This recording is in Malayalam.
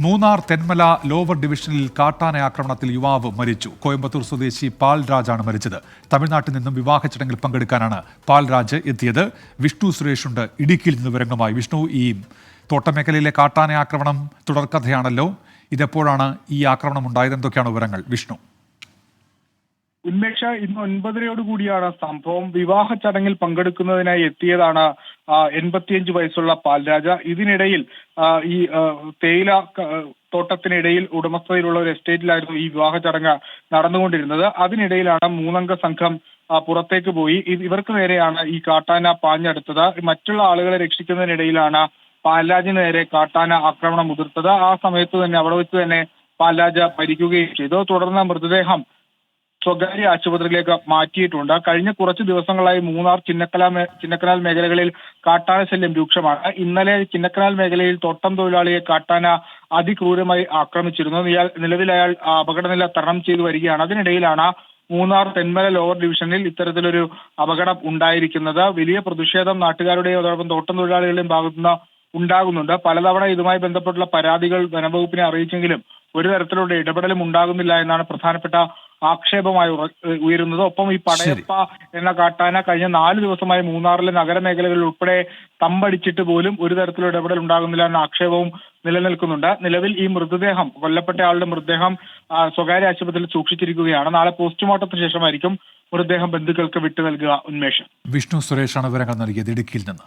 മൂന്നാർ തെന്മല ലോവർ ഡിവിഷനിൽ കാട്ടാന ആക്രമണത്തിൽ യുവാവ് മരിച്ചു. കോയമ്പത്തൂർ സ്വദേശി പാൽരാജാണ് മരിച്ചത്. തമിഴ്നാട്ടിൽ നിന്നും വിവാഹ ചടങ്ങിൽ പങ്കെടുക്കാനാണ് പാൽരാജ് എത്തിയത്. വിഷ്ണു സുരേഷ് ഉണ്ട് ഇടുക്കിയിൽ നിന്ന് വിവരങ്ങളുമായി. വിഷ്ണു, ഈ തോട്ടമേഖലയിലെ കാട്ടാന ആക്രമണം തുടർക്കഥയാണല്ലോ. ഇതെപ്പോഴാണ് ഈ ആക്രമണം ഉണ്ടായത്? എന്തൊക്കെയാണ് വിവരങ്ങൾ വിഷ്ണു? ഉന്മേഷ, ഇന്ന് 9:30 സംഭവം. വിവാഹ ചടങ്ങിൽ പങ്കെടുക്കുന്നതിനായി എത്തിയതാണ് 85 വയസ്സുള്ള പാൽരാജ. ഇതിനിടയിൽ ഈ തേയില തോട്ടത്തിനിടയിൽ ഉടമസ്ഥതയിലുള്ള ഒരു എസ്റ്റേറ്റിലായിരുന്നു ഈ വിവാഹ ചടങ്ങ് നടന്നുകൊണ്ടിരുന്നത്. അതിനിടയിലാണ് 3 അംഗ സംഘം പുറത്തേക്ക് പോയി. ഇവർക്ക് നേരെയാണ് ഈ കാട്ടാന പാഞ്ഞെടുത്തത്. മറ്റുള്ള ആളുകളെ രക്ഷിക്കുന്നതിനിടയിലാണ് പാൽരാജിന് നേരെ കാട്ടാന ആക്രമണം ഉതിർത്തത്. ആ സമയത്ത് തന്നെ അവിടെ വെച്ച് തന്നെ പാൽരാജ മരിക്കുകയും ചെയ്തു. തുടർന്ന് മൃതദേഹം സ്വകാര്യ ആശുപത്രിയിലേക്ക് മാറ്റിയിട്ടുണ്ട്. കഴിഞ്ഞ കുറച്ച് ദിവസങ്ങളായി മൂന്നാർ ചിന്നക്കനാൽ മേഖലകളിൽ കാട്ടാന ശല്യം രൂക്ഷമാണ്. ഇന്നലെ ചിന്നക്കനാൽ മേഖലയിൽ തോട്ടം തൊഴിലാളിയെ കാട്ടാന അതിക്രൂരമായി ആക്രമിച്ചിരുന്നു. നിലവിൽ അയാൾ അപകടനില തരണം ചെയ്തു വരികയാണ്. അതിനിടയിലാണ് മൂന്നാർ തെന്മല ലോവർ ഡിവിഷനിൽ ഇത്തരത്തിലൊരു അപകടം ഉണ്ടായിരിക്കുന്നത്. വലിയ പ്രതിഷേധം നാട്ടുകാരുടെയും അതോടൊപ്പം തോട്ടം തൊഴിലാളികളുടെയും ഭാഗത്തുനിന്ന് ഉണ്ടാകുന്നുണ്ട്. പലതവണ ഇതുമായി ബന്ധപ്പെട്ടുള്ള പരാതികൾ വനംവകുപ്പിനെ അറിയിച്ചെങ്കിലും ഒരു തരത്തിലുള്ള ഇടപെടലും ഉണ്ടാകുന്നില്ല എന്നാണ് പ്രധാനപ്പെട്ട ആക്ഷേപമായി ഉയരുന്നത്. ഒപ്പം ഈ പടയപ്പ എന്ന കാട്ടാന കഴിഞ്ഞ 4 ദിവസമായി മൂന്നാറിലെ നഗരമേഖലകളിൽ ഉൾപ്പെടെ തമ്പടിച്ചിട്ട് പോലും ഒരു തരത്തിലുള്ള ഇടപെടൽ ഉണ്ടാകുന്നില്ല എന്ന ആക്ഷേപവും നിലനിൽക്കുന്നുണ്ട്. നിലവിൽ ഈ മൃതദേഹം, കൊല്ലപ്പെട്ട ആളുടെ മൃതദേഹം സ്വകാര്യ ആശുപത്രിയിൽ സൂക്ഷിച്ചിരിക്കുകയാണ്. നാളെ പോസ്റ്റ്മോർട്ടത്തിന് ശേഷമായിരിക്കും മൃതദേഹം ബന്ധുക്കൾക്ക് വിട്ടു നൽകുക. ഉന്മേഷം. വിഷ്ണു സുരേഷാണ് വിവരങ്ങൾ നൽകിയത് ഇടുക്കിയിൽ നിന്ന്.